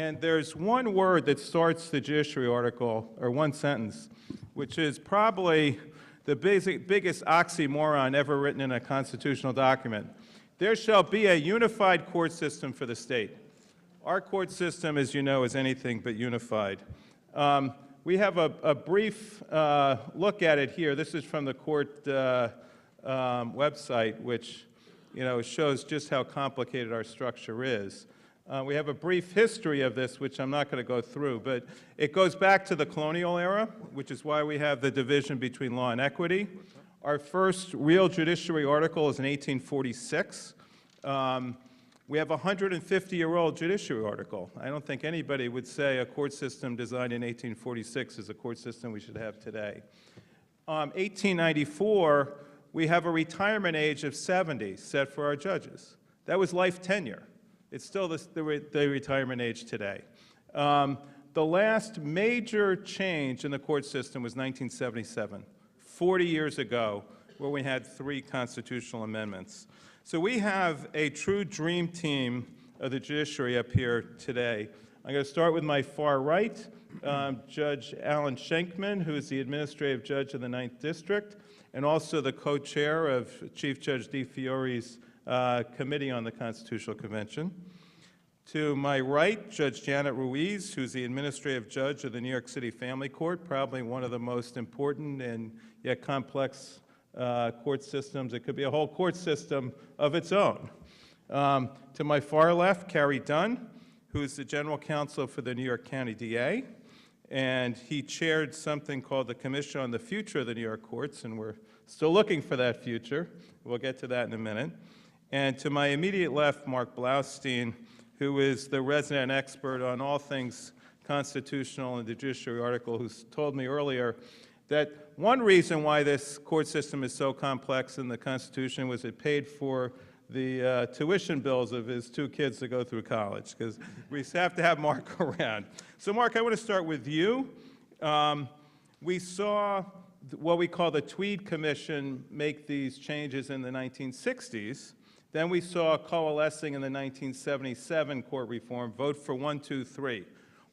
And there's one word that starts the Judiciary Article, or one sentence, which is probably the biggest oxymoron ever written in a constitutional document. There shall be a unified court system for the state. Our court system, as you know, is anything but unified. We have a brief look at it here. This is from the court website, which shows just how complicated our structure is. We have a brief history of this, which I'm not going to go through, but it goes back to the colonial era, which is why we have the division between law and equity. Our first real judiciary article is in 1846. We have a 150-year-old judiciary article. I don't think anybody would say a court system designed in 1846 is a court system we should have today. 1894, we have a retirement age of 70 set for our judges. That was life tenure. It's still the retirement age today. The last major change in the court system was 1977, 40 years ago, where we had 3 constitutional amendments. So we have a true dream team of the judiciary up here today. I'm going to start with my far right, Judge Alan Shankman, who is the administrative judge of the 9th District, and also the co-chair of Chief Judge DeFiore's Committee on the Constitutional Convention. To my right, Judge Janet Ruiz, who's the administrative judge of the New York City Family Court, probably one of the most important and yet complex court systems. It could be a whole court system of its own. To my far left, Carey Dunne, who's the general counsel for the New York County DA, and he chaired something called the Commission on the Future of the New York Courts, and we're still looking for that future. We'll get to that in a minute. And to my immediate left, Marc Bloustein, who is the resident expert on all things constitutional and the Judiciary Article, who's told me earlier that one reason why this court system is so complex in the Constitution was it paid for the tuition bills of his 2 kids to go through college, because we have to have Marc around. So Marc, I want to start with you. We saw what we call the Tweed Commission make these changes in the 1960s. Then we saw coalescing in the 1977 court reform, vote for 1, 2, 3.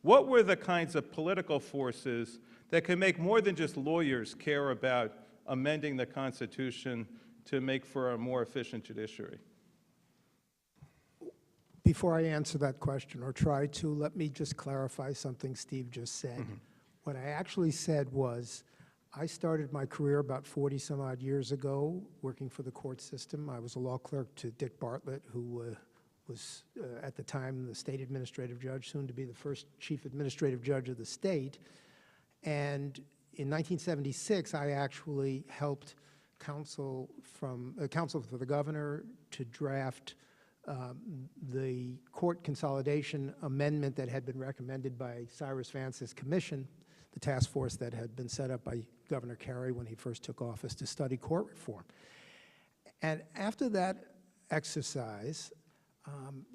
What were the kinds of political forces that can make more than just lawyers care about amending the Constitution to make for a more efficient judiciary? Before I answer that question, or try to, let me just clarify something Steve just said. Mm-hmm. What I actually said was, I started my career about 40-some-odd years ago working for the court system. I was a law clerk to Dick Bartlett, who was at the time the state administrative judge, soon to be the first chief administrative judge of the state. And in 1976, I actually helped counsel for the governor to draft the court consolidation amendment that had been recommended by Cyrus Vance's commission, the task force that had been set up by Governor Carey when he first took office to study court reform. And after that exercise,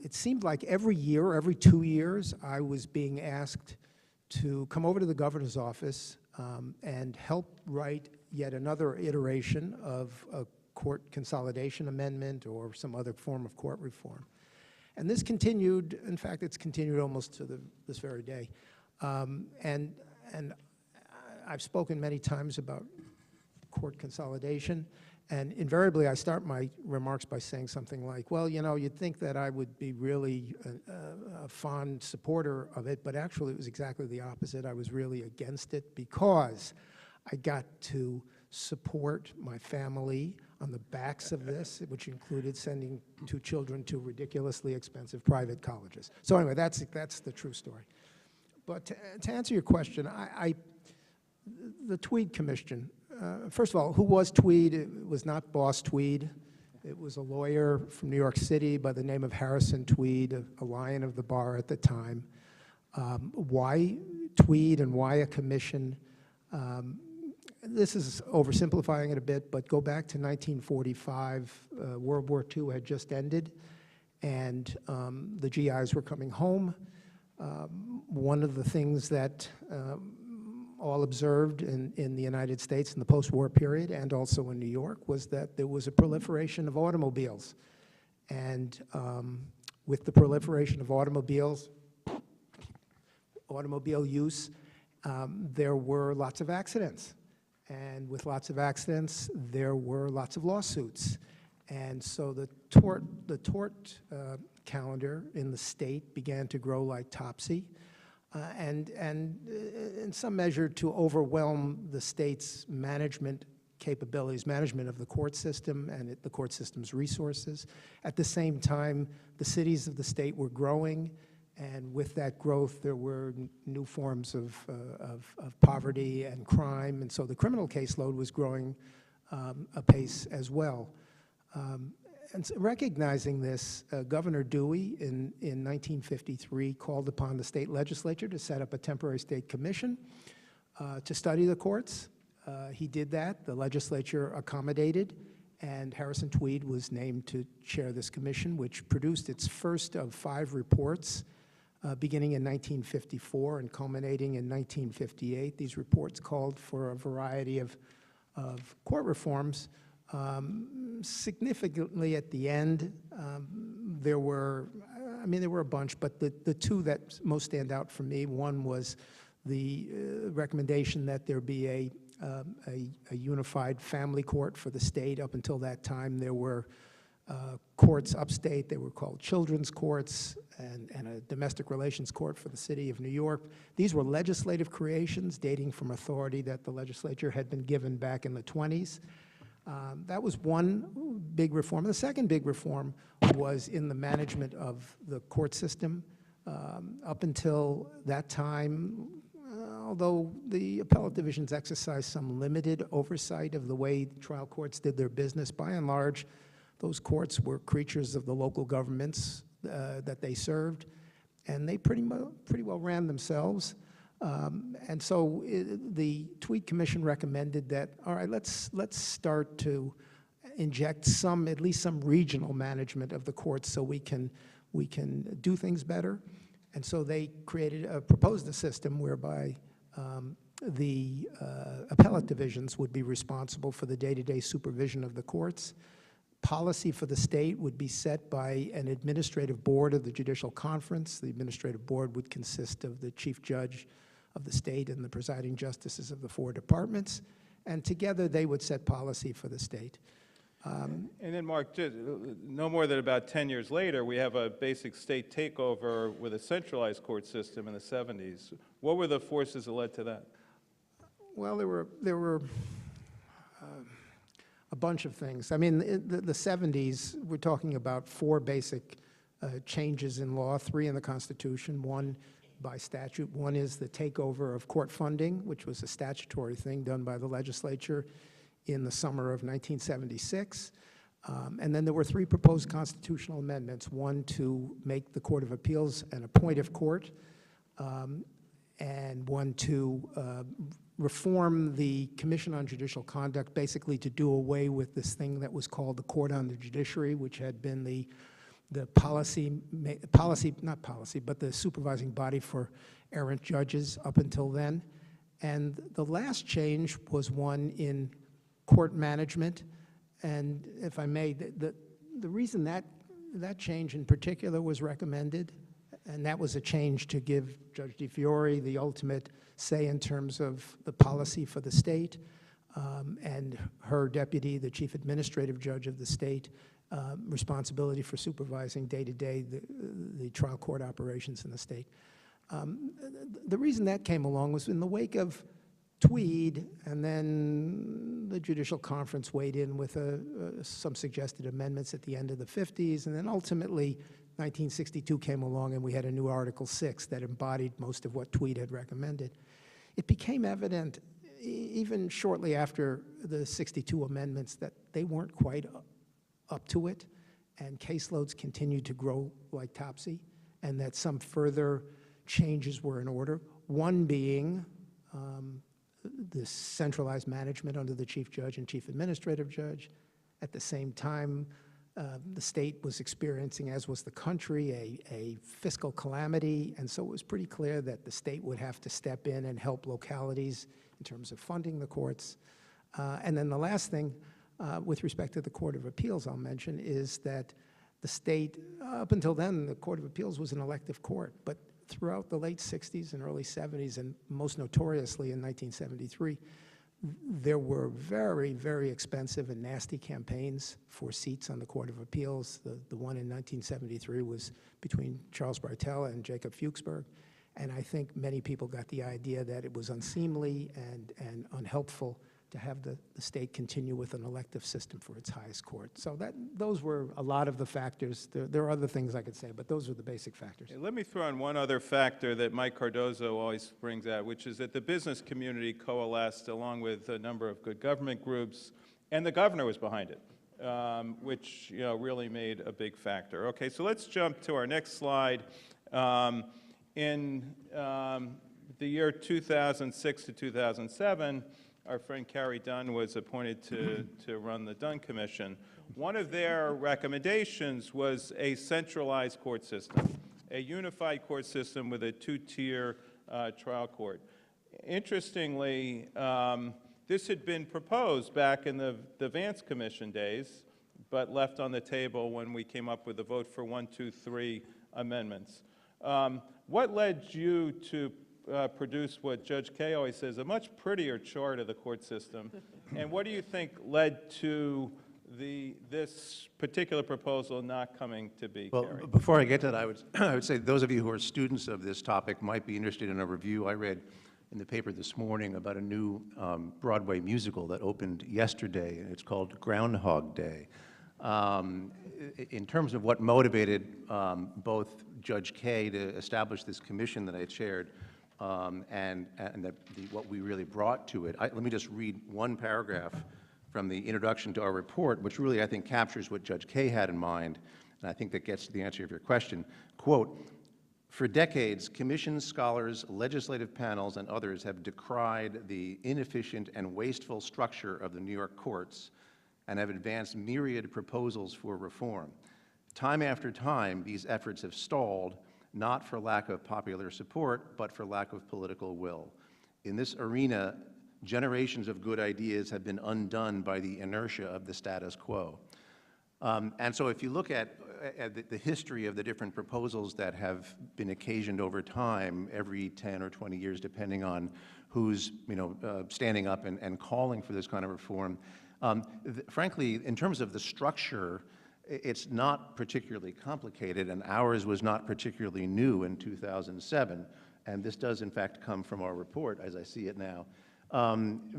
it seemed like every year, every 2 years, I was being asked to come over to the governor's office and help write yet another iteration of a court consolidation amendment or some other form of court reform. And this continued, in fact, it's continued almost to this very day. And I've spoken many times about court consolidation, and invariably I start my remarks by saying something like, well, you'd think that I would be really a fond supporter of it, but actually it was exactly the opposite. I was really against it because I got to support my family on the backs of this, which included sending 2 children to ridiculously expensive private colleges. So anyway, that's the true story. But to answer your question, the Tweed Commission, first of all, who was Tweed? It was not Boss Tweed. It was a lawyer from New York City by the name of Harrison Tweed, a lion of the bar at the time. Why Tweed and why a commission? This is oversimplifying it a bit, but go back to 1945. World War II had just ended, and the GIs were coming home. One of the things that all observed in the United States in the post-war period and also in New York was that there was a proliferation of automobiles. And with the proliferation of automobiles, automobile use, there were lots of accidents. And with lots of accidents, there were lots of lawsuits. And so the tort calendar in the state began to grow like topsy, and in some measure to overwhelm the state's management capabilities, management of the court system and the court system's resources. At the same time, the cities of the state were growing, and with that growth, there were new forms of poverty and crime, and so the criminal caseload was growing apace as well. And so recognizing this, Governor Dewey in 1953 called upon the state legislature to set up a temporary state commission to study the courts. He did that. The legislature accommodated, and Harrison Tweed was named to chair this commission, which produced its first of 5 reports beginning in 1954 and culminating in 1958. These reports called for a variety of court reforms. Significantly at the end, there were a bunch, but the two that most stand out for me, one was the recommendation that there be a unified family court for the state. Up until that time, there were courts upstate. They were called children's courts and a domestic relations court for the city of New York. These were legislative creations dating from authority that the legislature had been given back in the 20s. That was one big reform. The second big reform was in the management of the court system. Up until that time, although the appellate divisions exercised some limited oversight of the way trial courts did their business, by and large, those courts were creatures of the local governments that they served, and they pretty well ran themselves. And so the Tweed Commission recommended that, all right, let's start to inject at least some regional management of the courts so we can do things better. And so they proposed a system whereby the appellate divisions would be responsible for the day-to-day supervision of the courts. Policy for the state would be set by an administrative board of the Judicial Conference. The administrative board would consist of the chief judge of the state and the presiding justices of the 4 departments, and together they would set policy for the state. And then, Marc, no more than about 10 years later, we have a basic state takeover with a centralized court system in the 70s. What were the forces that led to that? Well, there were a bunch of things. I mean, the 70s, we're talking about 4 basic changes in law, 3 in the Constitution, 1 by statute. 1 is the takeover of court funding, which was a statutory thing done by the legislature in the summer of 1976. And then there were 3 proposed constitutional amendments, 1 to make the Court of Appeals an appointive court, and 1 to reform the Commission on Judicial Conduct, basically to do away with this thing that was called the Court on the Judiciary, which had been the supervising body for errant judges up until then. And the last change was one in court management. And if I may, the reason that change in particular was recommended, and that was a change to give Judge DiFiore the ultimate say in terms of the policy for the state, and her deputy, the chief administrative judge of the state, responsibility for supervising day-to-day the trial court operations in the state. The reason that came along was in the wake of Tweed, and then the Judicial Conference weighed in with some suggested amendments at the end of the 50s, and then ultimately 1962 came along and we had a new Article 6 that embodied most of what Tweed had recommended. It became evident even shortly after the 62 amendments that they weren't quite up to it, and caseloads continued to grow like topsy, and that some further changes were in order, one being the centralized management under the chief judge and chief administrative judge. At the same time, the state was experiencing, as was the country, a fiscal calamity, and so it was pretty clear that the state would have to step in and help localities in terms of funding the courts. And then the last thing, with respect to the Court of Appeals, I'll mention, is that the state, up until then, the Court of Appeals was an elective court, but throughout the late 60s and early 70s, and most notoriously in 1973, there were very, very expensive and nasty campaigns for seats on the Court of Appeals. The one in 1973 was between Charles Bartel and Jacob Fuchsberg. And I think many people got the idea that it was unseemly and unhelpful to have the state continue with an elective system for its highest court. So those were a lot of the factors. There are other things I could say, but those are the basic factors. Let me throw in one other factor that Mike Cardozo always brings out, which is that the business community coalesced along with a number of good government groups, and the governor was behind it, which really made a big factor. Okay, so let's jump to our next slide. In the year 2006 to 2007, our friend Carey Dunne was appointed to run the Dunn Commission. One of their recommendations was a centralized court system, a unified court system with a two-tier trial court. Interestingly, this had been proposed back in the Vance Commission days, but left on the table when we came up with a vote for 1, 2, 3 amendments. What led you to produce what Judge Kaye always says, a much prettier chart of the court system? And what do you think led to this particular proposal not coming to be, Well, Kerry? before I get to that, I would say those of you who are students of this topic might be interested in a review I read in the paper this morning about a new Broadway musical that opened yesterday, and it's called Groundhog Day. In terms of what motivated both Judge Kaye to establish this commission that I chaired, and what we really brought to it. Let me just read one paragraph from the introduction to our report, which really, I think, captures what Judge Kaye had in mind, and I think that gets to the answer of your question. Quote, "For decades, commissions, scholars, legislative panels, and others have decried the inefficient and wasteful structure of the New York courts and have advanced myriad proposals for reform. Time after time, these efforts have stalled, not for lack of popular support, but for lack of political will. In this arena, generations of good ideas have been undone by the inertia of the status quo." And so if you look at the history of the different proposals that have been occasioned over time, every 10 or 20 years, depending on who's standing up and calling for this kind of reform, frankly, in terms of the structure, it's not particularly complicated, and ours was not particularly new in 2007. And this does, in fact, come from our report, as I see it now,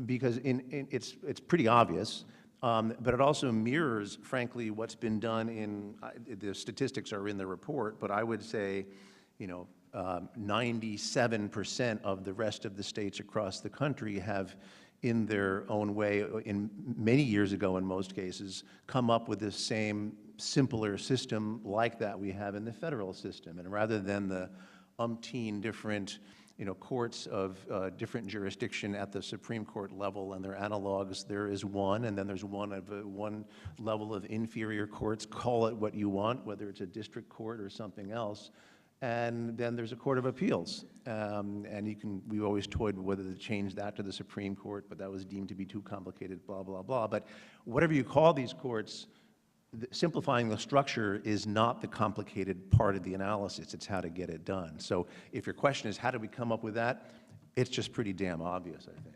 because it's pretty obvious, but it also mirrors, frankly, what's been done in, the statistics are in the report, but I would say, 97% of the rest of the states across the country have, in their own way, in many years ago in most cases, come up with the same simpler system like that we have in the federal system. And rather than the umpteen different courts of different jurisdiction at the Supreme Court level and their analogs, there is one, and then there's one level of inferior courts, call it what you want, whether it's a district court or something else. And then there's a Court of Appeals, and we always toyed with whether to change that to the Supreme Court, but that was deemed to be too complicated, blah, blah, blah. But whatever you call these courts, simplifying the structure is not the complicated part of the analysis, it's how to get it done. So if your question is how did we come up with that, it's just pretty damn obvious, I think.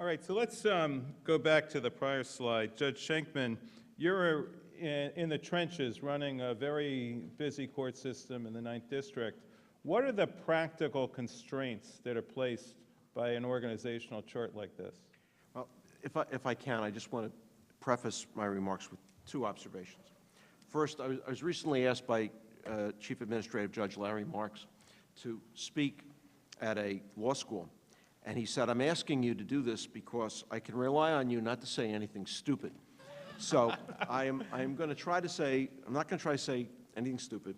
All right, so let's go back to the prior slide. Judge Shankman, you're in the trenches running a very busy court system in the 9th District. What are the practical constraints that are placed by an organizational chart like this? Well, if I can, I just want to preface my remarks with 2 observations. First, I was recently asked by Chief Administrative Judge Larry Marks to speak at a law school, and he said, "I'm asking you to do this because I can rely on you not to say anything stupid." So I'm going to try to say, I'm not going to try to say anything stupid,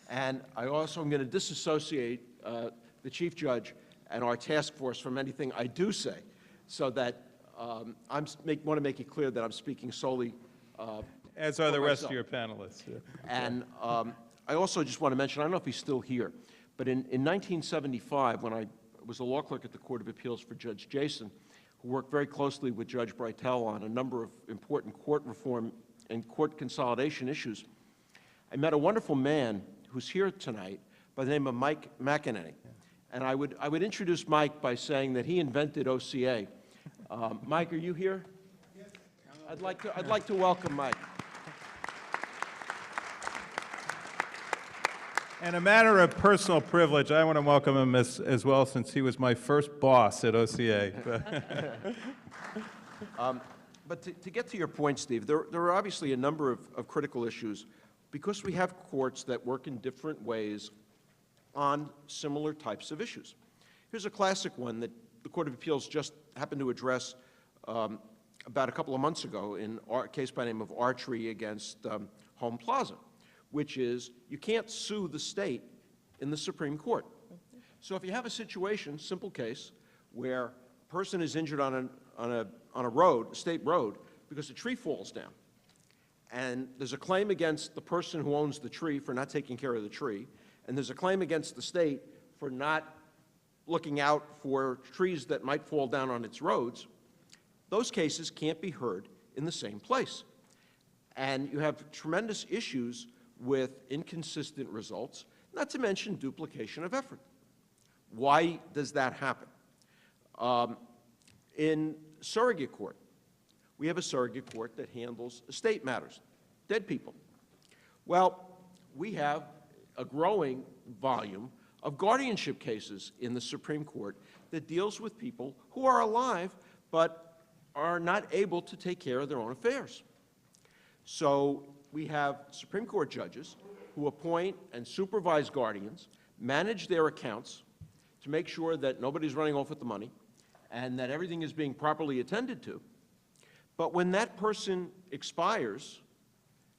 and I also am going to disassociate the Chief Judge and our task force from anything I do say, so that I want to make it clear that I'm speaking solely as are the rest of your panelists. Yeah. And I also just want to mention, I don't know if he's still here, but in 1975, when I was a law clerk at the Court of Appeals for Judge Jason, who worked very closely with Judge Brightel on a number of important court reform and court consolidation issues, I met a wonderful man who's here tonight by the name of Mike McEnany. And I would introduce Mike by saying that he invented OCA. Mike, are you here? Yes. I'd like to welcome Mike. And a matter of personal privilege, I want to welcome him as well, since he was my first boss at OCA. But to get to your point, Steve, there are obviously a number of critical issues because we have courts that work in different ways on similar types of issues. Here's a classic one that the Court of Appeals just happened to address about a couple of months ago in a case by the name of Archery against Home Plaza, which is you can't sue the state in the Supreme Court. So if you have a situation, simple case, where a person is injured on a road, a state road, because a tree falls down, and there's a claim against the person who owns the tree for not taking care of the tree, and there's a claim against the state for not looking out for trees that might fall down on its roads, those cases can't be heard in the same place. And you have tremendous issues with inconsistent results, not to mention duplication of effort. Why does that happen? In surrogate court, we have a surrogate court that handles estate matters, dead people. Well, we have a growing volume of guardianship cases in the Supreme Court that deals with people who are alive but are not able to take care of their own affairs. So we have Supreme Court judges who appoint and supervise guardians, manage their accounts to make sure that nobody's running off with the money and that everything is being properly attended to. But when that person expires,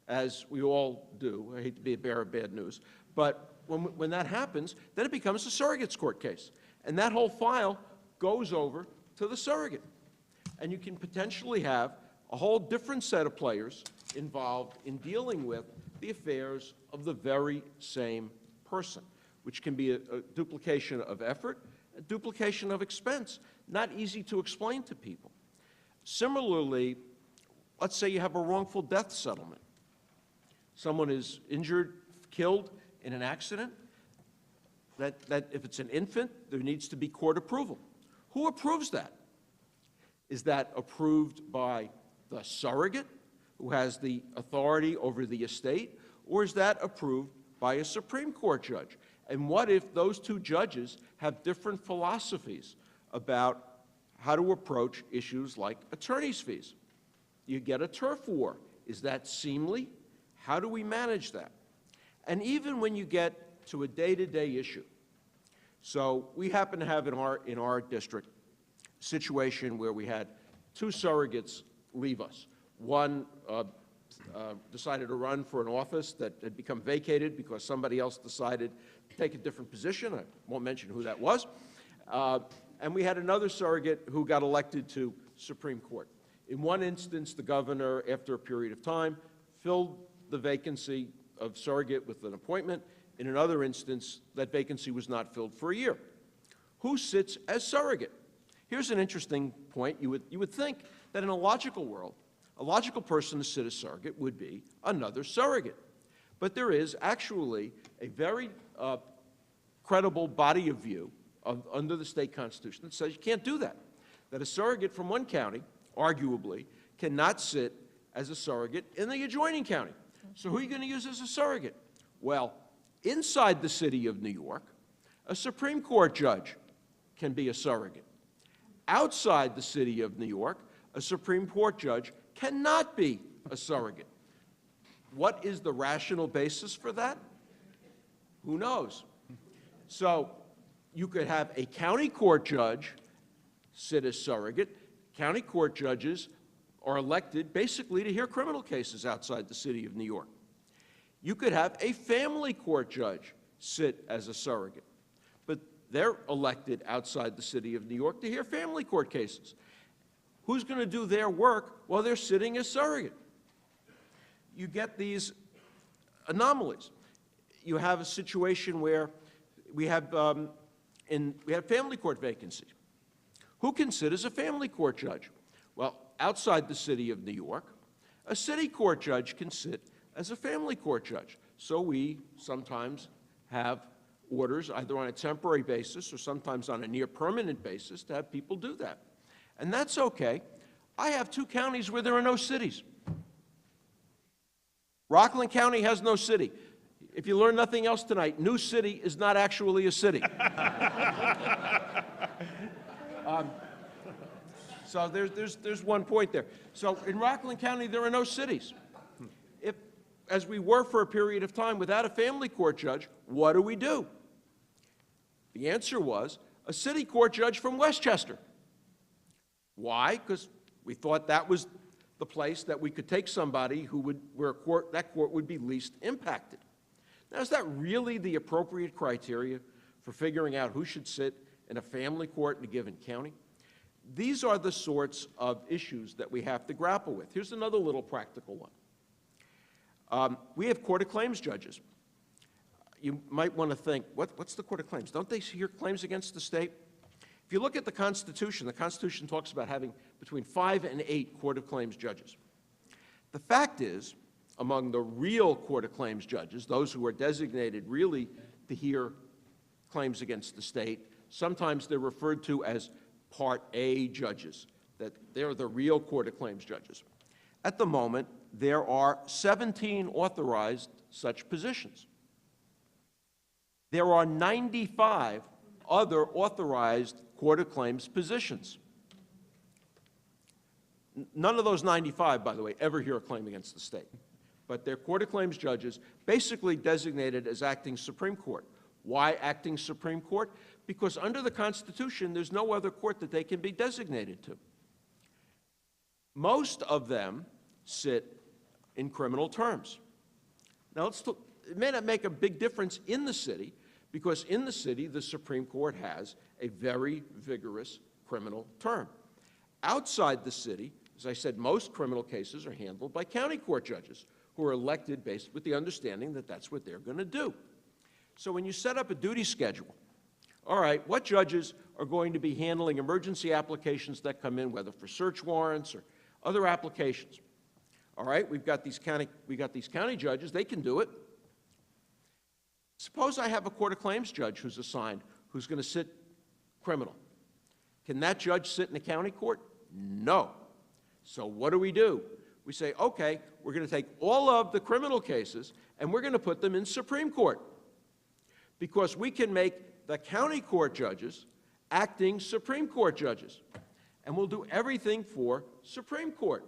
as we all do, I hate to be a bearer of bad news, but when that happens, then it becomes a surrogate's court case. And that whole file goes over to the surrogate. And you can potentially have a whole different set of players involved in dealing with the affairs of the very same person, which can be a duplication of effort, a duplication of expense, not easy to explain to people. Similarly, let's say you have a wrongful death settlement. Someone is injured, killed in an accident, that if it's an infant, there needs to be court approval. Who approves that? Is that approved by the surrogate, who has the authority over the estate, or is that approved by a Supreme Court judge? And what if those two judges have different philosophies about how to approach issues like attorney's fees? You get a turf war. Is that seemly? How do we manage that? And even when you get to a day-to-day issue, so we happen to have in our district a situation where we had two surrogates leave us. One decided to run for an office that had become vacated because somebody else decided to take a different position. I won't mention who that was. And we had another surrogate who got elected to Supreme Court. In one instance, the governor, after a period of time, filled the vacancy of surrogate with an appointment. In another instance, that vacancy was not filled for a year. Who sits as surrogate? Here's an interesting point. You would think that in a logical world, a logical person to sit as surrogate would be another surrogate. But there is actually a very credible body of view under the state constitution that says you can't do that. That a surrogate from one county, arguably, cannot sit as a surrogate in the adjoining county. So who are you going to use as a surrogate? Well, inside the city of New York, a Supreme Court judge can be a surrogate. Outside the city of New York, a Supreme Court judge cannot be a surrogate. What is the rational basis for that? Who knows? So you could have a county court judge sit as surrogate. County court judges are elected basically to hear criminal cases outside the city of New York. You could have a family court judge sit as a surrogate, but they're elected outside the city of New York to hear family court cases. Who's going to do their work while they're sitting as surrogate? You get these anomalies. You have a situation where we have family court vacancies. Who can sit as a family court judge? Well, outside the city of New York, a city court judge can sit as a family court judge. So we sometimes have orders, either on a temporary basis or sometimes on a near-permanent basis, to have people do that. And that's okay. I have 2 counties where there are no cities. Rockland County has no city. If you learn nothing else tonight, New City is not actually a city. So there's one point there. So in Rockland County, there are no cities. If, as we were for a period of time without a family court judge, what do? The answer was a city court judge from Westchester. Why? Because we thought that was the place that we could take somebody who would, where that court would be least impacted. Now, is that really the appropriate criteria for figuring out who should sit in a family court in a given county? These are the sorts of issues that we have to grapple with. Here's another little practical one. We have Court of Claims judges. You might want to think, what's the Court of Claims? Don't they hear claims against the state? If you look at the Constitution talks about having between 5 and 8 Court of Claims judges. The fact is, among the real Court of Claims judges, those who are designated really to hear claims against the state, sometimes they're referred to as Part A judges, that they're the real Court of Claims judges. At the moment, there are 17 authorized such positions. There are 95 other authorized Court of Claims positions. None of those 95, by the way, ever hear a claim against the state. But they're Court of Claims judges, basically designated as acting Supreme Court. Why acting Supreme Court? Because under the Constitution, there's no other court that they can be designated to. Most of them sit in criminal terms. Now, it may not make a big difference in the city, because in the city, the Supreme Court has a very vigorous criminal term. Outside the city, as I said, most criminal cases are handled by county court judges, who are elected based with the understanding that that's what they're going to do. So when you set up a duty schedule, all right, what judges are going to be handling emergency applications that come in, whether for search warrants or other applications? All right, we've got these county judges, they can do it. Suppose I have a Court of Claims judge who's assigned, who's going to sit criminal. Can that judge sit in a county court? No. So what do? We say, okay, we're going to take all of the criminal cases and we're going to put them in Supreme Court, because we can make the county court judges acting Supreme Court judges, and we'll do everything for Supreme Court.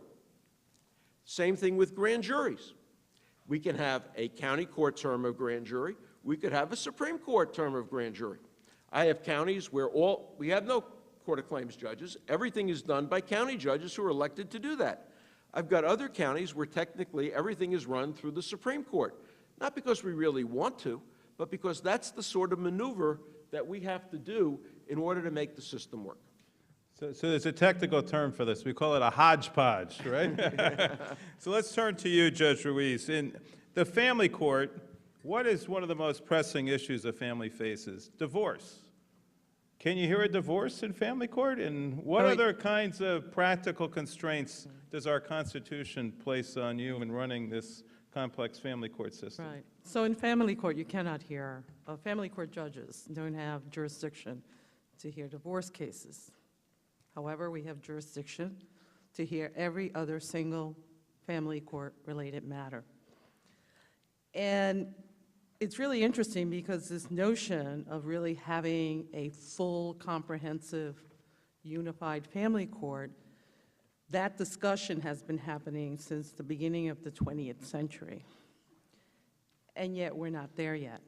Same thing with grand juries. We can have a county court term of grand jury. We could have a Supreme Court term of grand jury. I have counties where we have no Court of Claims judges. Everything is done by county judges who are elected to do that. I've got other counties where technically everything is run through the Supreme Court, not because we really want to, but because that's the sort of maneuver that we have to do in order to make the system work. So there's a technical term for this. We call it a hodgepodge, right? So let's turn to you, Judge Ruiz. In the family court, what is one of the most pressing issues a family faces? Divorce. Can you hear a divorce in family court? And what other kinds of practical constraints does our Constitution place on you in running this complex family court system? Right. So in family court, you cannot hear, family court judges don't have jurisdiction to hear divorce cases. However, we have jurisdiction to hear every other single family court-related matter. And it's really interesting because this notion of really having a full, comprehensive, unified family court, that discussion has been happening since the beginning of the 20th century. And yet we're not there yet.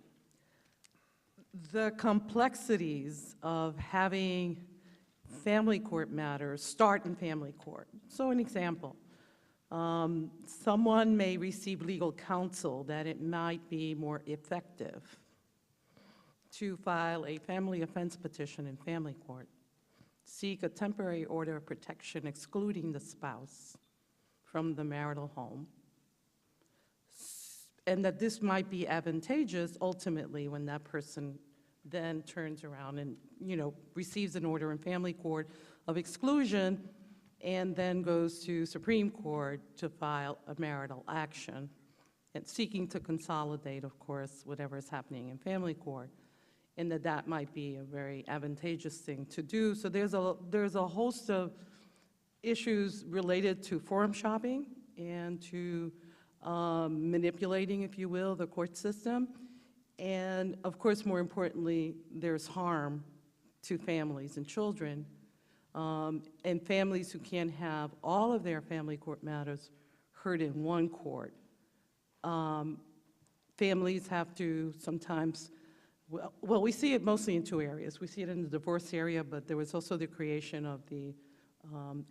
The complexities of having family court matters start in family court. So an example, someone may receive legal counsel that it might be more effective to file a family offense petition in family court, seek a temporary order of protection excluding the spouse from the marital home, and that this might be advantageous ultimately when that person then turns around and, receives an order in family court of exclusion and then goes to Supreme Court to file a marital action and seeking to consolidate, of course, whatever is happening in family court. and that might be a very advantageous thing to do. So there's a host of issues related to forum shopping and to manipulating, if you will, the court system. And of course, more importantly, there's harm to families and children, and families who can't have all of their family court matters heard in one court. Families have to sometimes, well, we see it mostly in two areas. We see it in the divorce area, but there was also the creation of the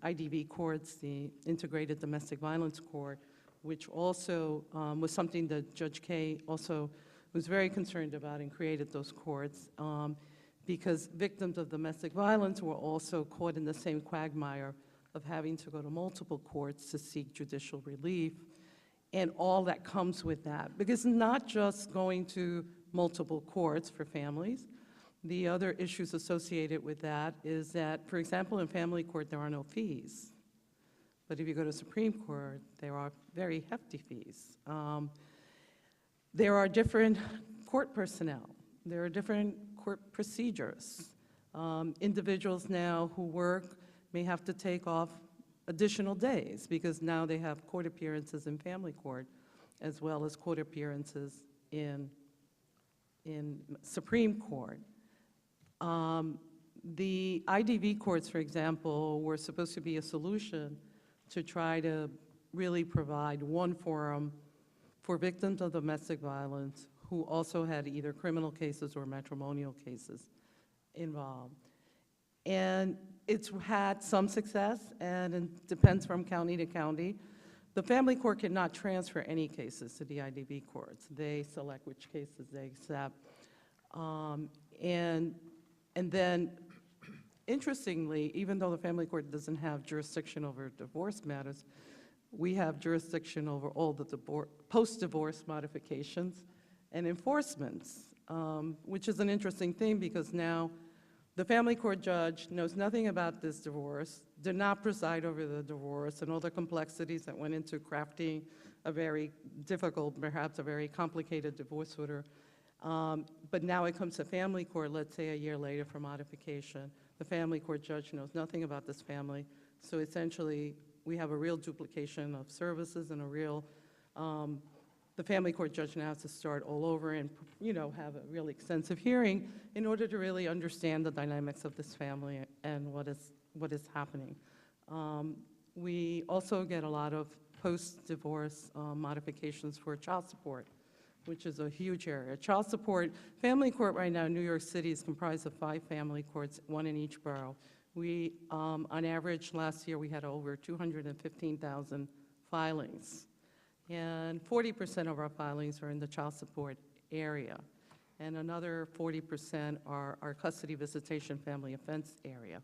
IDV courts, the Integrated Domestic Violence Court, which also was something that Judge Kaye also was very concerned about and created those courts, because victims of domestic violence were also caught in the same quagmire of having to go to multiple courts to seek judicial relief, and all that comes with that. Because not just going to multiple courts for families, the other issues associated with that is that, for example, in family court, there are no fees. But if you go to Supreme Court, there are very hefty fees. There are different court personnel. There are different court procedures. Individuals now who work may have to take off additional days because now they have court appearances in family court as well as court appearances in Supreme Court. The IDV courts, for example, were supposed to be a solution to try to really provide one forum for victims of domestic violence who also had either criminal cases or matrimonial cases involved. And it's had some success, and it depends from county to county. The family court cannot transfer any cases to the IDV courts. They select which cases they accept. And then, interestingly, even though the family court doesn't have jurisdiction over divorce matters, we have jurisdiction over all the post-divorce modifications and enforcements, which is an interesting thing because now the family court judge knows nothing about this divorce, did not preside over the divorce and all the complexities that went into crafting a very difficult, perhaps a very complicated divorce order. But now it comes to family court, let's say a year later for modification. The family court judge knows nothing about this family. So essentially, we have a real duplication of services and a real, the family court judge now has to start all over and, have a really extensive hearing in order to really understand the dynamics of this family and what is happening. We also get a lot of post-divorce modifications for child support, which is a huge area. Child support, family court right now in New York City is comprised of 5 family courts, 1 in each borough. We, on average, last year we had over 215,000 filings. And 40% of our filings are in the child support area. And another 40% are our custody visitation family offense area.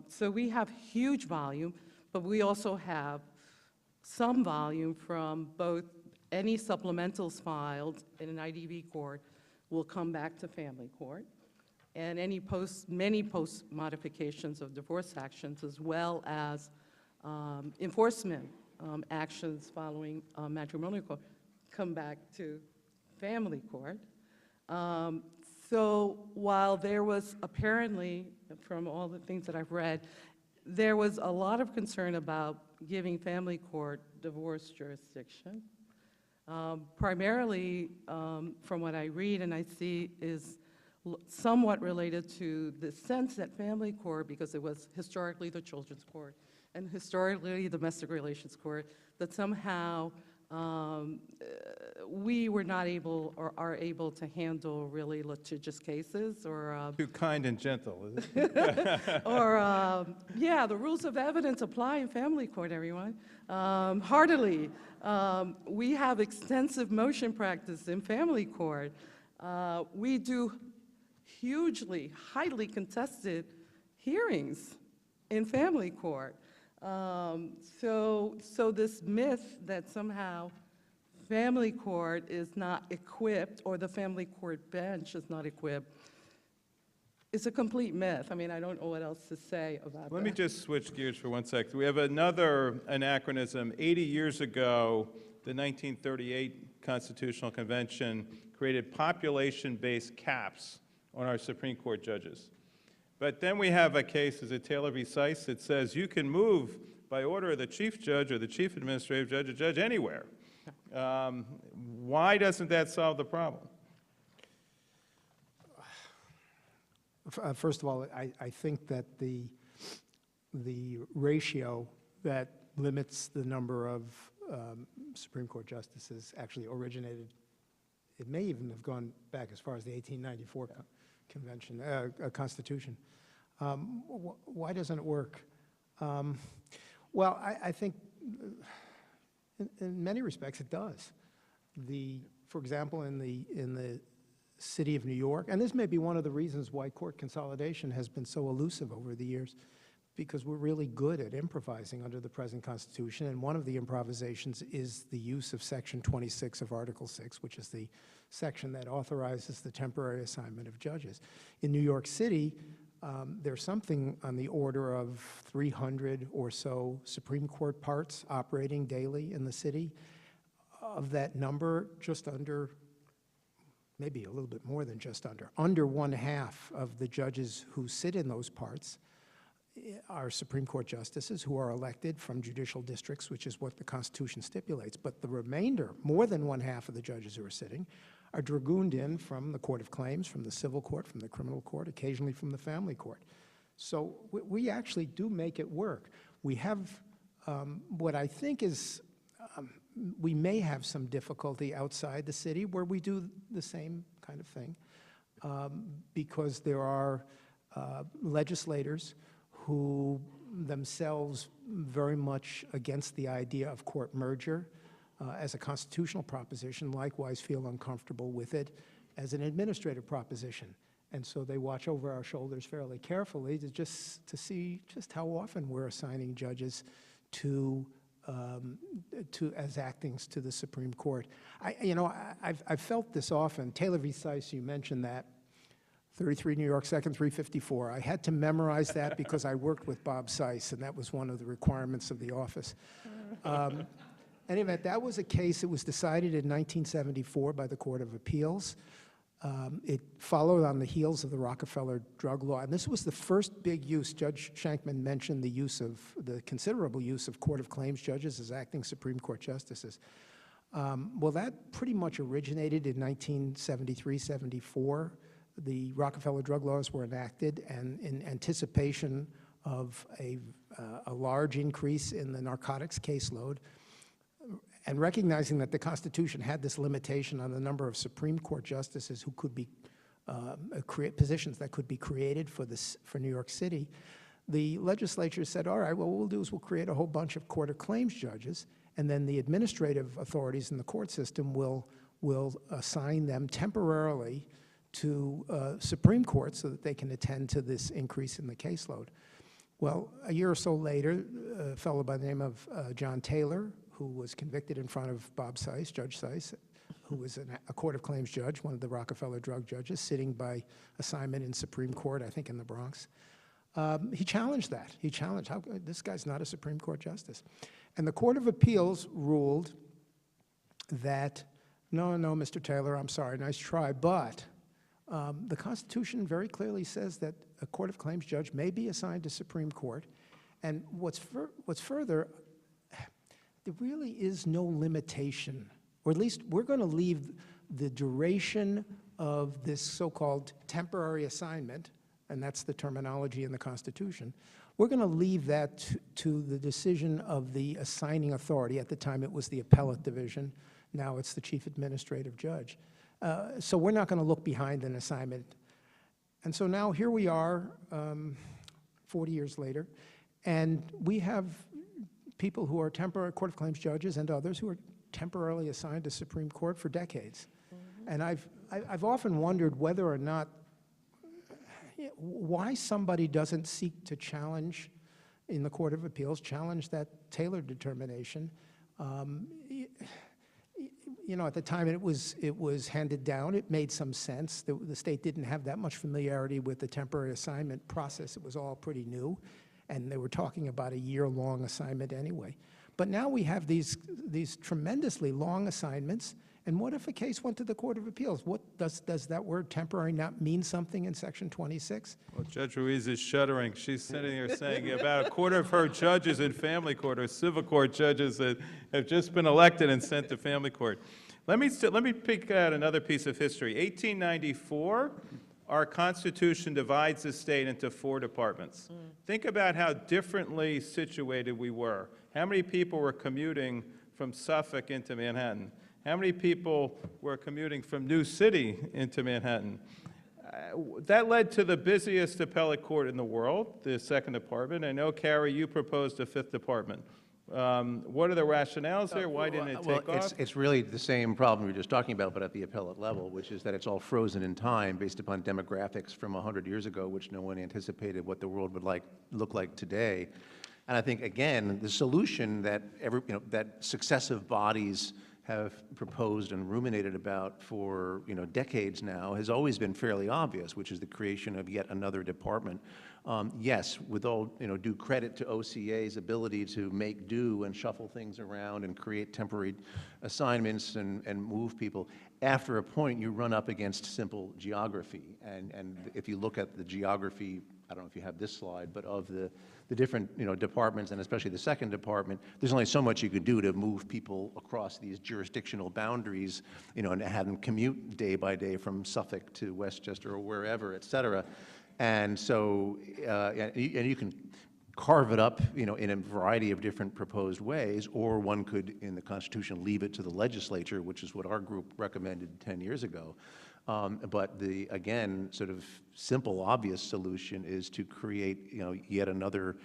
So we have huge volume, but we also have some volume from both any supplementals filed in an IDV court will come back to family court, and many post modifications of divorce actions, as well as enforcement actions following matrimonial court, come back to family court. So while there was apparently, from all the things that I've read, there was a lot of concern about giving family court divorce jurisdiction. Primarily, from what I read and I see, is somewhat related to the sense that family court, because it was historically the children's court and historically the domestic relations court, that somehow we were not able or are able to handle really litigious cases or Too kind and gentle, is it? or yeah, the rules of evidence apply in family court, everyone. Heartily. We have extensive motion practice in family court. We do hugely, highly contested hearings in family court. So this myth that somehow family court is not equipped or the family court bench is not equipped is a complete myth. I mean, I don't know what else to say about that. Let me just switch gears for 1 second. We have another anachronism. 80 years ago, the 1938 Constitutional Convention created population-based caps on our Supreme Court judges. But then we have a case, is it Taylor v. Seiss, that says you can move by order of the chief judge or the chief administrative judge, a judge anywhere. Why doesn't that solve the problem? First of all, I think that the ratio that limits the number of Supreme Court justices actually originated, it may even have gone back as far as the 1894 convention, Constitution. Why doesn't it work? Well, I think in many respects it does. For example, in the city of New York, and this may be one of the reasons why court consolidation has been so elusive over the years, because we're really good at improvising under the present Constitution, and one of the improvisations is the use of Section 26 of Article 6, which is the section that authorizes the temporary assignment of judges. In New York City, there's something on the order of 300 or so Supreme Court parts operating daily in the city. Of that number, just under, maybe a little bit more than just under 1/2 of the judges who sit in those parts are Supreme Court justices who are elected from judicial districts, which is what the Constitution stipulates. But the remainder, more than 1/2 of the judges who are sitting, are dragooned in from the Court of Claims, from the Civil Court, from the Criminal Court, occasionally from the Family Court. So we actually do make it work. We have what I think is, we may have some difficulty outside the city where we do the same kind of thing, because there are legislators who themselves very much against the idea of court merger as a constitutional proposition, likewise feel uncomfortable with it as an administrative proposition. And so they watch over our shoulders fairly carefully to see just how often we're assigning judges as actings to the Supreme Court. I've felt this often. Taylor v. Seiss, you mentioned that. 33 New York 2nd, 354. I had to memorize that because I worked with Bob Seiss, and that was one of the requirements of the office. Anyway, that was a case that was decided in 1974 by the Court of Appeals. It followed on the heels of the Rockefeller drug law, and this was the first big use. Judge Shankman mentioned the considerable use of Court of Claims judges as acting Supreme Court justices. Well, that pretty much originated in 1973-74. The Rockefeller drug laws were enacted, and in anticipation of a large increase in the narcotics caseload, and recognizing that the Constitution had this limitation on the number of Supreme Court justices who could be positions that could be created for New York City, the legislature said, all right, well, what we'll do is we'll create a whole bunch of Court of Claims judges, and then the administrative authorities in the court system will assign them temporarily to Supreme Court so that they can attend to this increase in the caseload. Well, a year or so later, a fellow by the name of John Taylor, who was convicted in front of Bob Seiss, Judge Seiss, who was a Court of Claims judge, one of the Rockefeller drug judges, sitting by assignment in Supreme Court, I think in the Bronx. He challenged that. He challenged, this guy's not a Supreme Court justice. And the Court of Appeals ruled that, no, Mr. Taylor, I'm sorry, nice try, but the Constitution very clearly says that a Court of Claims judge may be assigned to Supreme Court. And what's further, there really is no limitation, or at least we're going to leave the duration of this so-called temporary assignment, and that's the terminology in the Constitution, we're going to leave that to the decision of the assigning authority. At the time, it was the Appellate Division. Now it's the Chief Administrative Judge. So we're not going to look behind an assignment. And so now here we are, 40 years later, and we have people who are temporary Court of Claims judges and others who are temporarily assigned to Supreme Court for decades. Mm-hmm. And I've often wondered whether or not, why somebody doesn't seek to challenge in the Court of Appeals, challenge that Taylor determination. At the time it was handed down, it made some sense. The state didn't have that much familiarity with the temporary assignment process. It was all pretty new, and they were talking about a year-long assignment anyway. But now we have these tremendously long assignments, And what if a case went to the Court of Appeals? What does that word temporary not mean something in Section 26? Well, Judge Ruiz is shuddering. She's sitting here saying about a quarter of her judges in family court are civil court judges that have just been elected and sent to family court. Let me pick out another piece of history. 1894, our Constitution divides the state into 4 departments. Think about how differently situated we were. How many people were commuting from Suffolk into Manhattan? How many people were commuting from New City into Manhattan? That led to the busiest appellate court in the world, the 2nd Department. I know, Carey, you proposed a 5th department. What are the rationales there? Why didn't it take off? It's really the same problem we were just talking about, but at the appellate level, which is that it's all frozen in time based upon demographics from 100 years ago, which no one anticipated what the world would look like today. And I think, again, the solution that that successive bodies have proposed and ruminated about for decades now has always been fairly obvious, which is the creation of yet another department. Yes, with all due credit to OCA's ability to make do and shuffle things around and create temporary assignments and move people, after a point you run up against simple geography. And if you look at the geography, I don't know if you have this slide, but of the different departments, and especially the 2nd Department, there's only so much you could do to move people across these jurisdictional boundaries, and have them commute day by day from Suffolk to Westchester or wherever, et cetera. And so, and you can carve it up, in a variety of different proposed ways, or one could, in the Constitution, leave it to the legislature, which is what our group recommended 10 years ago. But the, again, sort of simple, obvious solution is to create, yet another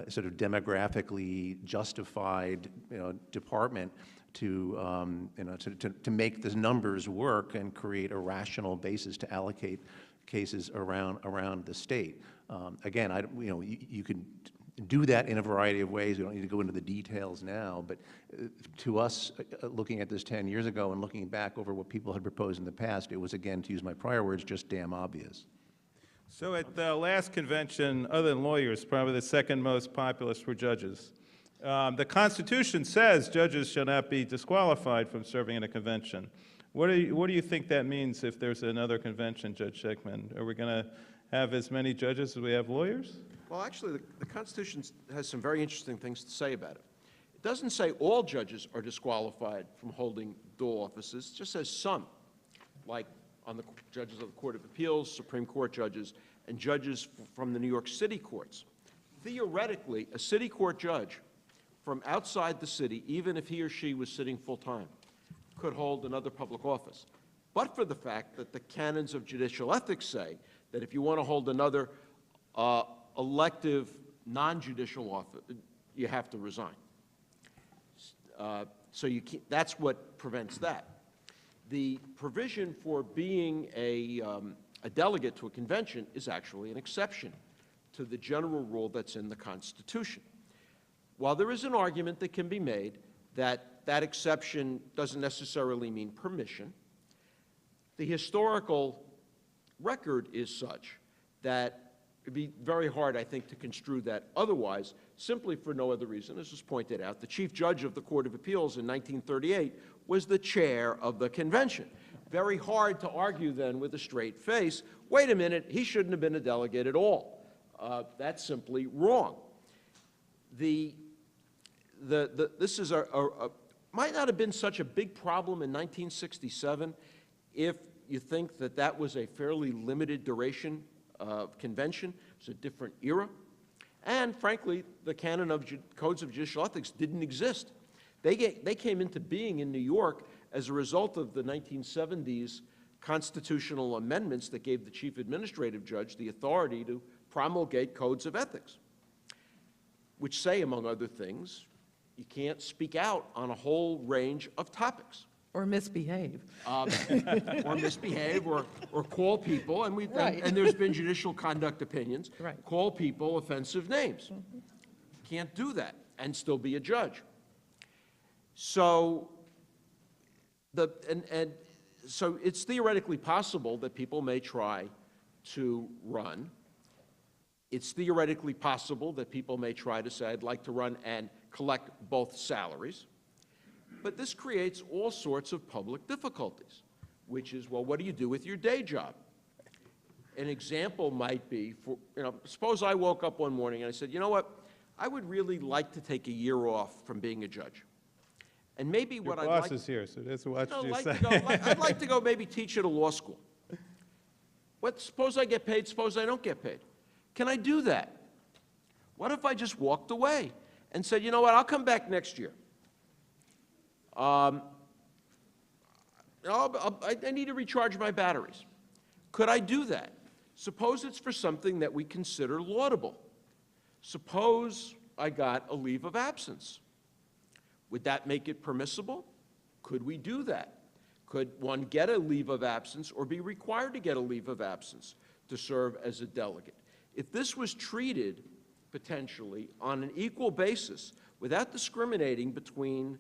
sort of demographically justified, department to, to make the numbers work and create a rational basis to allocate cases around the state. Again, you can do that in a variety of ways. We don't need to go into the details now, but to us, looking at this 10 years ago and looking back over what people had proposed in the past, it was, again, to use my prior words, just damn obvious. So at the last convention, other than lawyers, probably the 2nd most populist were judges. The Constitution says judges shall not be disqualified from serving in a convention. What do you think that means if there's another convention, Judge Shankman? Are we going to have as many judges as we have lawyers? Well, actually, the Constitution has some very interesting things to say about it. It doesn't say all judges are disqualified from holding dual offices. It just says some, like on the judges of the Court of Appeals, Supreme Court judges, and judges from the New York City courts. Theoretically, a city court judge from outside the city, even if he or she was sitting full-time, could hold another public office. But for the fact that the canons of judicial ethics say that if you want to hold another elective, non-judicial office, you have to resign. So that's what prevents that. The provision for being a delegate to a convention is actually an exception to the general rule that's in the Constitution. While there is an argument that can be made that that exception doesn't necessarily mean permission, the historical record is such that it'd be very hard, I think, to construe that otherwise, simply for no other reason. As was pointed out, the chief judge of the Court of Appeals in 1938 was the chair of the convention. Very hard to argue then with a straight face, wait a minute, he shouldn't have been a delegate at all. That's simply wrong. This is might not have been such a big problem in 1967 if you think that that was a fairly limited duration of convention. It's a different era. And frankly, the canon of codes of judicial ethics didn't exist. They came into being in New York as a result of the 1970s constitutional amendments that gave the chief administrative judge the authority to promulgate codes of ethics, which say, among other things, you can't speak out on a whole range of topics. Or misbehave. Or misbehave, or call people, and and there's been judicial conduct opinions, call people offensive names. Can't do that and still be a judge. So so it's theoretically possible that people may try to run. It's theoretically possible that people may try to say, I'd like to run and collect both salaries. But this creates all sorts of public difficulties, which is, well, what do you do with your day job? An example might be, suppose I woke up one morning and I said, you know what, I would really like to take a year off from being a judge. And maybe Your what I'd boss like... is here, so that's what you like say. to go, I'd like to go maybe teach at a law school. Suppose I get paid, suppose I don't get paid. Can I do that? What if I just walked away and said, you know what, I'll come back next year. I need to recharge my batteries. Could I do that? Suppose it's for something that we consider laudable. Suppose I got a leave of absence. Would that make it permissible? Could we do that? Could one get a leave of absence or be required to get a leave of absence to serve as a delegate? If this was treated potentially on an equal basis without discriminating between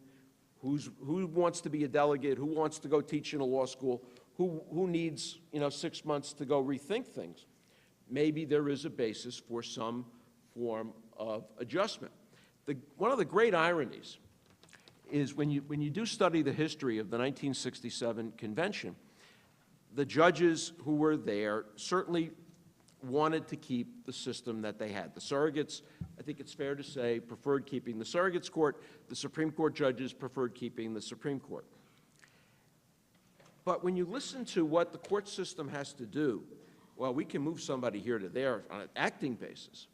who wants to be a delegate, who wants to go teach in a law school, who needs 6 months to go rethink things, maybe there is a basis for some form of adjustment. One of the great ironies is when you do study the history of the 1967 convention, the judges who were there certainly wanted to keep the system that they had. The surrogates, I think it's fair to say, preferred keeping the surrogates court. The Supreme Court judges preferred keeping the Supreme Court. But when you listen to what the court system has to do, well, we can move somebody here to there on an acting basis.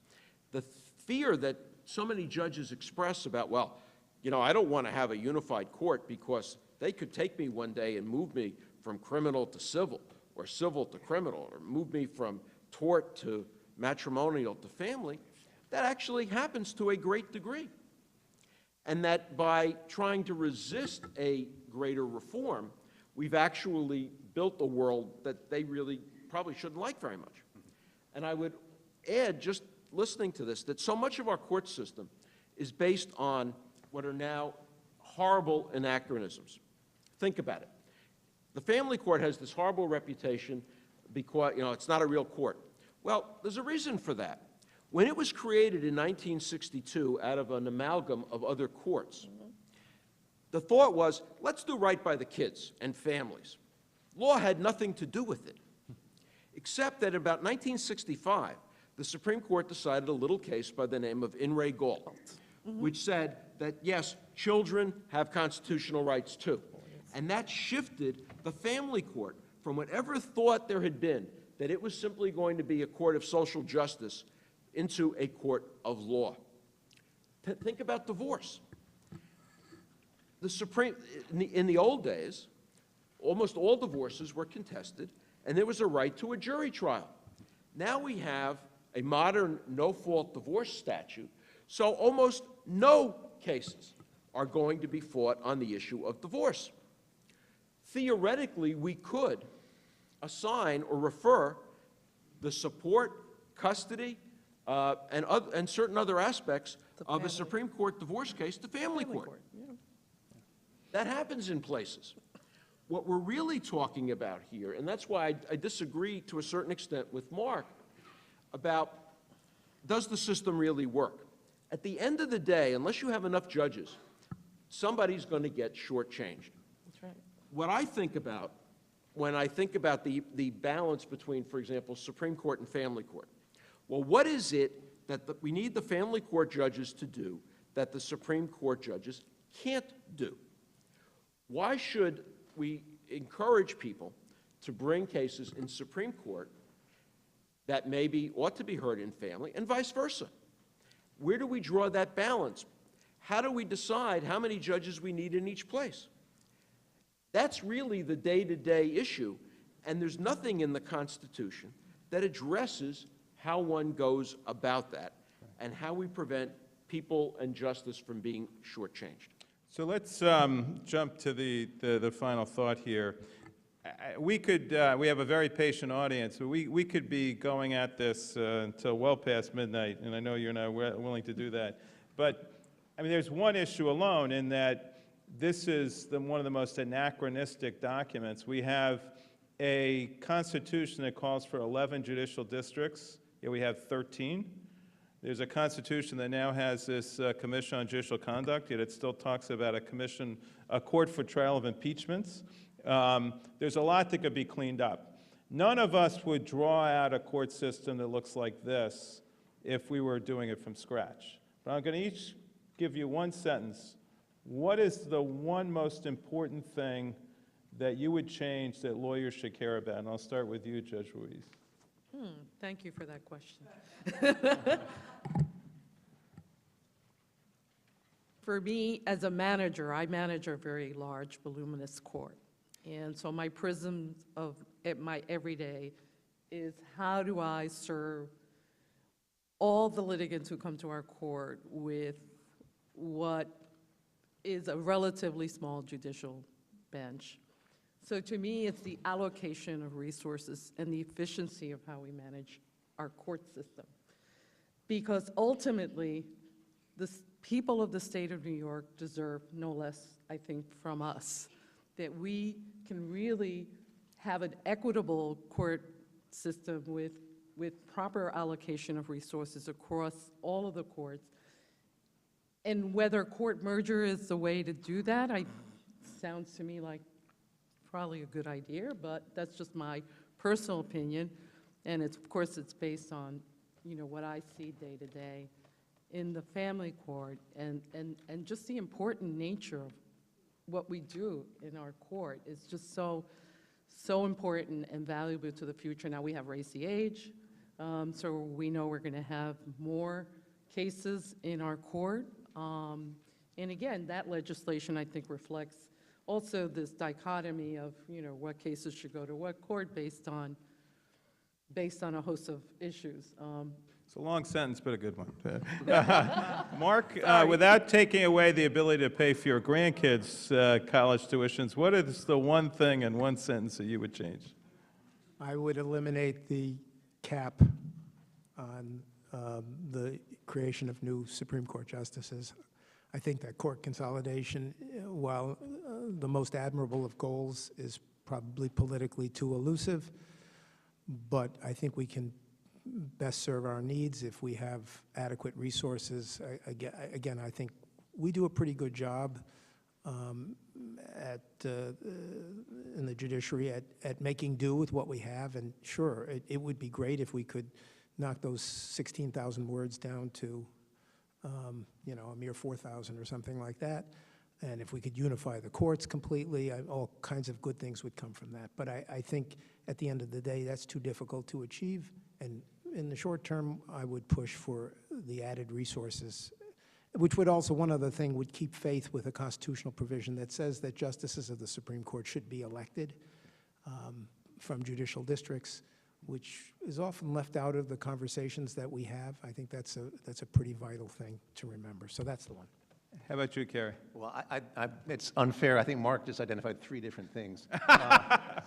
The fear that so many judges express about, well, I don't want to have a unified court because they could take me one day and move me from criminal to civil, or civil to criminal, or move me from tort to matrimonial to family, that actually happens to a great degree. And that by trying to resist a greater reform, we've actually built a world that they really probably shouldn't like very much. And I would add, just listening to this, that so much of our court system is based on what are now horrible anachronisms. Think about it. The family court has this horrible reputation because, it's not a real court. Well, there's a reason for that. When it was created in 1962 out of an amalgam of other courts, the thought was, let's do right by the kids and families. Law had nothing to do with it, except that in about 1965, the Supreme Court decided a little case by the name of In re Gault, which said that, yes, children have constitutional rights too. And that shifted the family court from whatever thought there had been that it was simply going to be a court of social justice into a court of law. Think about divorce. In the old days, almost all divorces were contested, and there was a right to a jury trial. Now we have a modern no-fault divorce statute, so almost no cases are going to be fought on the issue of divorce. Theoretically, we could assign or refer the support, custody, and certain other aspects of a Supreme Court divorce case to family court. That happens in places. What we're really talking about here, and that's why I disagree to a certain extent with Marc about, does the system really work? At the end of the day, unless you have enough judges, somebody's going to get shortchanged. That's right. What I think about when I think about the balance between, for example, Supreme Court and family court, well, what is it that we need the family court judges to do that the Supreme Court judges can't do? Why should we encourage people to bring cases in Supreme Court that maybe ought to be heard in family, and vice versa? Where do we draw that balance? How do we decide how many judges we need in each place? That's really the day-to-day issue, and there's nothing in the Constitution that addresses how one goes about that and how we prevent people and justice from being shortchanged. So let's jump to the final thought here. We have a very patient audience, so we could be going at this until well past midnight, and I know you're not willing to do that. But, I mean, there's one issue alone in that this is one of the most anachronistic documents. We have a constitution that calls for 11 judicial districts, yet we have 13. There's a constitution that now has this Commission on Judicial Conduct, yet it still talks about a court for trial of impeachments. There's a lot that could be cleaned up. None of us would draw out a court system that looks like this if we were doing it from scratch. But I'm going to each give you one sentence. What is the one most important thing that you would change that lawyers should care about? And I'll start with you, Judge Ruiz. Thank you for that question. For me, as a manager, I manage a very large, voluminous court. And so my prism of my everyday is how do I serve all the litigants who come to our court with what is a relatively small judicial bench. So to me, it's the allocation of resources and the efficiency of how we manage our court system. Because ultimately, the people of the state of New York deserve no less, I think, from us, that we can really have an equitable court system with proper allocation of resources across all of the courts. And whether court merger is the way to do that, sounds to me like probably a good idea, but that's just my personal opinion. And of course, it's based on, what I see day to day in the family court and just the important nature of what we do in our court is just so important and valuable to the future. Now we have raised the age, so we know we're going to have more cases in our court. And again, that legislation, I think, reflects also this dichotomy of, what cases should go to what court based on a host of issues. It's a long sentence, but a good one. Marc, without taking away the ability to pay for your grandkids' college tuitions, what is the one thing in one sentence that you would change? I would eliminate the cap on the creation of new Supreme Court justices. I think that court consolidation, while the most admirable of goals, is probably politically too elusive, but I think we can best serve our needs if we have adequate resources. Again, I think we do a pretty good job in the judiciary at making do with what we have, and sure, it would be great if we could knock those 16,000 words down to a mere 4,000 or something like that. And if we could unify the courts completely, all kinds of good things would come from that. But I think at the end of the day, that's too difficult to achieve. And in the short term, I would push for the added resources, which would also, one other thing, would keep faith with a constitutional provision that says that justices of the Supreme Court should be elected from judicial districts, which is often left out of the conversations that we have. I think that's a pretty vital thing to remember. So that's the one. How about you, Carey? Well, it's unfair. I think Marc just identified 3 different things,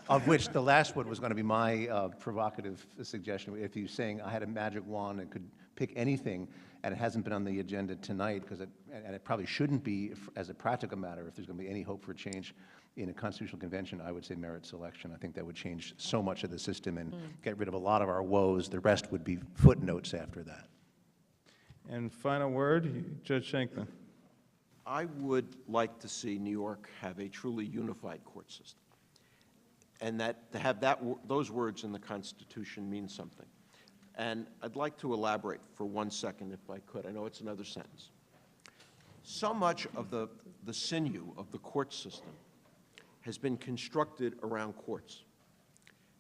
of which the last one was going to be my provocative suggestion. If you're saying I had a magic wand and could pick anything, and it hasn't been on the agenda tonight, and it probably shouldn't be as a practical matter, if there's going to be any hope for change in a constitutional convention, I would say merit selection. I think that would change so much of the system and get rid of a lot of our woes. The rest would be footnotes after that. And final word, Judge Shankman. I would like to see New York have a truly unified court system, and that to have those words in the Constitution means something. And I'd like to elaborate for 1 second, if I could. I know it's another sentence. So much of the sinew of the court system has been constructed around courts.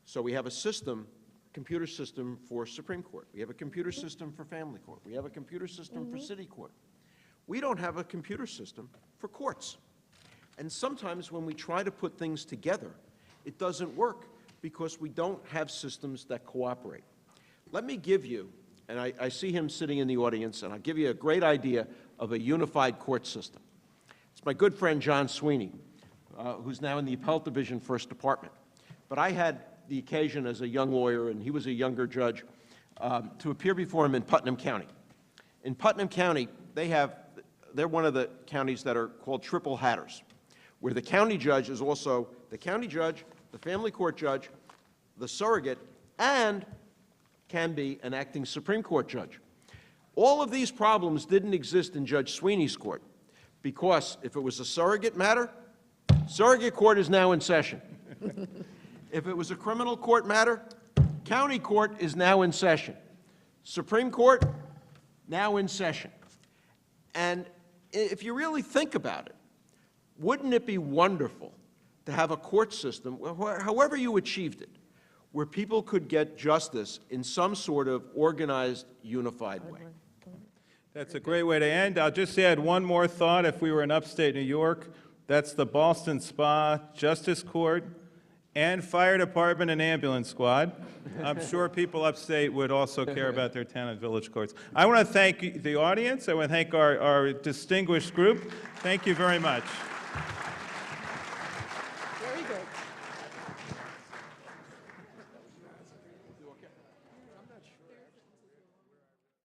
So we have a system, computer system for Supreme Court. We have a computer system for family court. We have a computer system for city court. We don't have a computer system for courts. And sometimes when we try to put things together, it doesn't work because we don't have systems that cooperate. Let me give you, and I see him sitting in the audience, and I'll give you a great idea of a unified court system. It's my good friend John Sweeney, who's now in the Appellate Division, First Department. But I had the occasion as a young lawyer, and he was a younger judge, to appear before him in Putnam County. In Putnam County, they're one of the counties that are called triple hatters, where the county judge is also the county judge, the family court judge, the surrogate, and can be an acting Supreme Court judge. All of these problems didn't exist in Judge Sweeney's court, because if it was a surrogate matter, surrogate court is now in session. If it was a criminal court matter, county court is now in session. Supreme Court, now in session. And if you really think about it, wouldn't it be wonderful to have a court system, however you achieved it, where people could get justice in some sort of organized, unified way? That's a great way to end. I'll just add one more thought. If we were in upstate New York, that's the Boston Spa Justice Court and Fire Department and Ambulance Squad. I'm sure people upstate would also care about their town and village courts. I want to thank the audience. I want to thank our distinguished group. Thank you very much.